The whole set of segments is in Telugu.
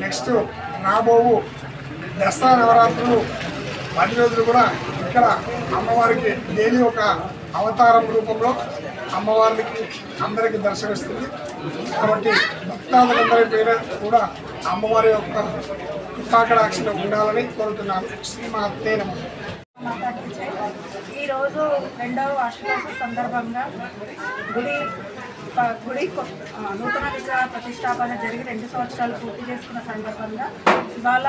నెక్స్ట్ రాబోవు దసరా నవరాత్రులు 10 రోజులు కూడా ఇక్కడ అమ్మవారికి డైలీ ఒక అవతారం రూపంలో అమ్మవారికి అందరికీ దర్శనమిస్తుంది. కాబట్టి భక్తాదులందరి పేరు కూడా అమ్మవారి యొక్క కృపాకటాక్షలు ఉండాలని కోరుతున్నాను. శ్రీమాతే నమః. ఈరోజు 2వ వార్షికోత్సవం సందర్భంగా గుడి నూతన విగ్రహ ప్రతిష్టాపన జరిగి 2 సంవత్సరాలు పూర్తి చేసుకున్న సందర్భంగా ఇవాళ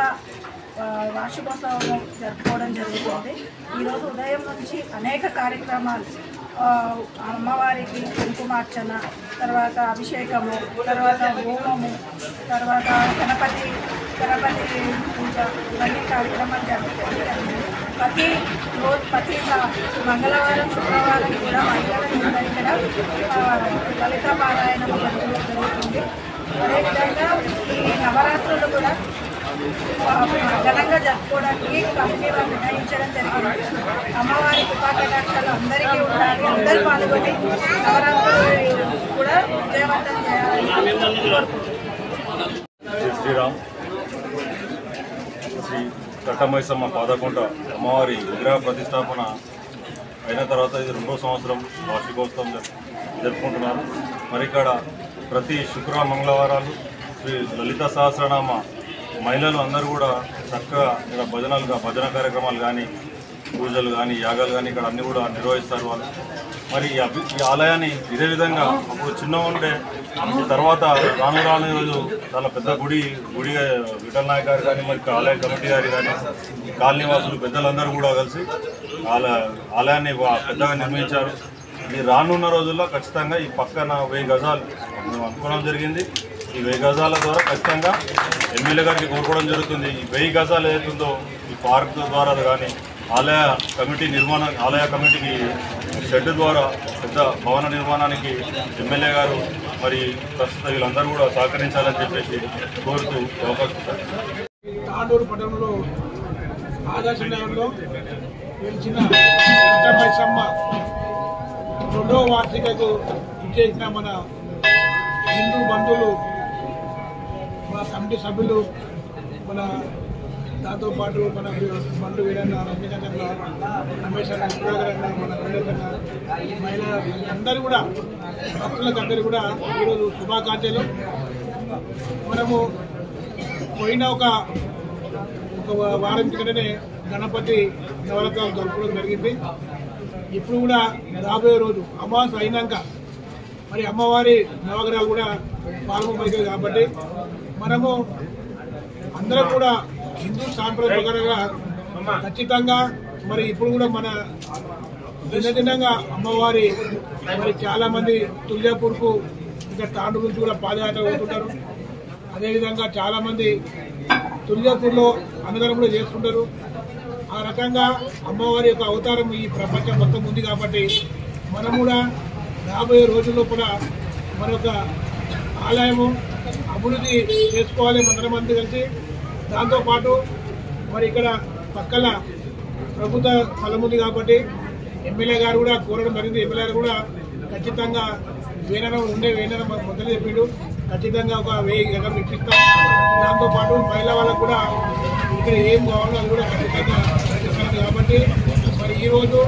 వార్షికోత్సవం జరుపుకోవడం జరుగుతుంది. ఈరోజు ఉదయం నుంచి అనేక కార్యక్రమాలు, అమ్మవారికి కుంకుమార్చన, తర్వాత అభిషేకము, తర్వాత హోమము, తర్వాత గణపతి పూజ, ఇవన్నీ కార్యక్రమాలు జరుగుతాయి. ప్రతి మంగళవారం శుక్రవారం కూడా మహిళల ఇక్కడ లలిత పారాయణం జరుగుతుంది. అదేవిధంగా ఈ నవరాత్రులు కూడా ఘనంగా జరుపుకోవడానికి కమిటీ వారు నిర్ణయించడం జరిగింది. అమ్మవారి కృపాకటాక్షాలు అందరికీ ఉండాలి, అందరూ పాల్గొని నవరాత్రులు కూడా విజయవంతం చేయాలని కోరుకుంటున్నాను. శ్రీరామ్. శ్రీ కట్టమైసమ్మ పాదకొండ అమ్మవారి విగ్రహ ప్రతిష్టాపన అయిన తర్వాత ఇది 2వ సంవత్సరం వార్షికోత్సవం జరుపుకుంటున్నారు. మరి ఇక్కడ ప్రతి శుక్రవారం మంగళవారాలు శ్రీ లలిత సహస్రనామ మహిళలు అందరూ కూడా చక్కగా ఇక్కడ భజన కార్యక్రమాలు కానీ, పూజలు కానీ, యాగాలు కానీ ఇక్కడ అన్నీ కూడా నిర్వహిస్తారు వాళ్ళు. మరి ఈ ఆలయాన్ని ఇదే విధంగా అప్పుడు చిన్నగా ఉండే తర్వాత రాను రోజు చాలా పెద్ద గుడి విఠల్ నాయక్ గారు కానీ, మరి ఆలయ కమిటీ గారు కానీ, కాలనీ వాసులు పెద్దలందరూ కూడా కలిసి ఆలయాన్ని పెద్దగా నిర్మించారు. ఇది రానున్న రోజుల్లో ఖచ్చితంగా ఈ పక్కన 1000 గజాలు మేము అనుకోవడం జరిగింది. ఈ 1000 గజాల ద్వారా ఖచ్చితంగా ఎమ్మెల్యే గారికి కోరుకోవడం జరుగుతుంది. ఈ 1000 గజాలు ఏదైతుందో ఈ పార్క్ ద్వారా కానీ ఆలయ కమిటీకి షెడ్ ద్వారా పెద్ద భవన నిర్మాణానికి ఎమ్మెల్యే గారు మరి ప్రస్తుతం వీళ్ళందరూ కూడా సహకరించాలని చెప్పేసి కోరుతూ అవకాశం. తాండూరు పట్టణంలో ఆదర్శ నగర్లో వెలిచిన కట్టమైసమ్మ 2వ వార్షికకు ఇచ్చేసిన మన హిందూ బంధువులు, మన కమిటీ సభ్యులు, మన దాంతోపాటు మన బంధు వీరన్న, రజనీకాంత్, రమేష్ అన్న, సుధాకర్ అన్న, మన వీరన్న, మహిళ అందరూ కూడా భక్తులకందరూ కూడా ఈరోజు శుభాకాంక్షలు. మనము పోయిన ఒక వారం కిందనే గణపతి నవరాత్రులు జరుపుకోవడం జరిగింది. ఇప్పుడు కూడా రాబోయే రోజు అమావాస్య అయినాక మరి అమ్మవారి నవగ్రహాలు కూడా పాల్గొనబోతుంది. కాబట్టి మనము అందరం కూడా హిందూ సాంప్రదాయ ప్రకారంగా ఖచ్చితంగా మరి ఇప్పుడు కూడా మన దినదినంగా అమ్మవారి మరి చాలామంది తుల్యాపూర్కు ఇంకా తాండూరు నుంచి కూడా పాదయాత్ర అవుతుంటారు. అదేవిధంగా చాలామంది తుల్యాపూర్లో అన్నదానం కూడా చేస్తుంటారు. ఆ రకంగా అమ్మవారి యొక్క అవతారం ఈ ప్రపంచం మొత్తం ఉంది. కాబట్టి మనం కూడా రాబోయే రోజుల్లో కూడా మన యొక్క ఆలయము అభివృద్ధి చేసుకోవాలి మందరమంది కలిసి. దాంతోపాటు మరి ఇక్కడ పక్కల ప్రభుత్వ స్థలం ఉంది కాబట్టి ఎమ్మెల్యే గారు కూడా కోరడం జరిగింది. ఎమ్మెల్యే గారు కూడా ఖచ్చితంగా వేనరం మొదలు చెప్పిండు. ఖచ్చితంగా ఒక 1000 గజం ఇప్పిస్తాం. దాంతోపాటు మహిళా వాళ్ళకు కూడా ఇక్కడ ఏం కావాలో అది కూడా ఖచ్చితంగా ప్రయత్నిస్తారు. కాబట్టి మరి ఈరోజు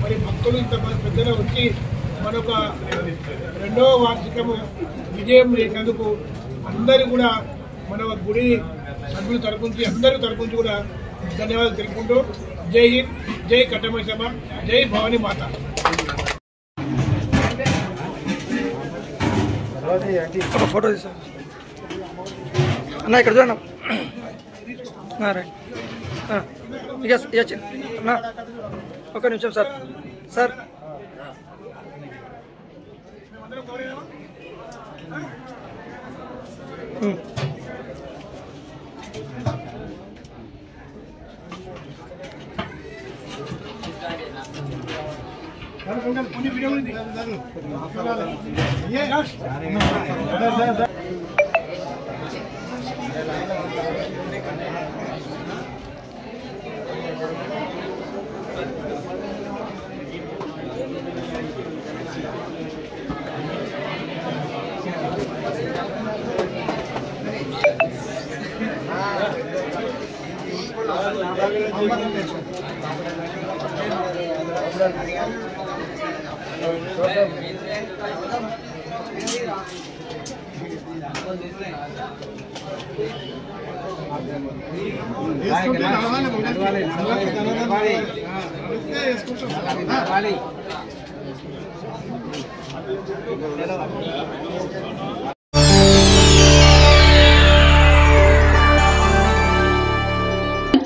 మరి భక్తులు ఇంతమంది పెద్దగా వచ్చి మనొక 2వ వార్షికము విజయం చేసినందుకు అందరూ కూడా మన గుడి సభ్యుల తరపు నుంచి అందరి తరపు నుంచి కూడా ధన్యవాదాలు తెలుపుకుంటూ జై హింద్, జై కట్టమైసమ్మ, జై భవానీ మాత. ఫోటో తీసా అన్న, ఇక్కడ చూడండి రైట్ ఇక ఒక నిమిషం సార్. సార్ మేమందరం కోరేనా? కొన్ని వీడియో ఉంది.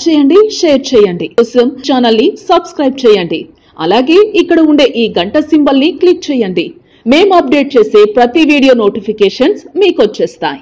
చేయండి, షేర్ చేయండి. కోసం ఛానల్ ని సబ్స్క్రైబ్ చేయండి. అలాగే ఇక్కడ ఉండే ఈ గంట సింబల్ ని క్లిక్ చేయండి. మేము అప్డేట్ చేసే ప్రతి వీడియో నోటిఫికేషన్స్ మీకు వచ్చేస్తాయి.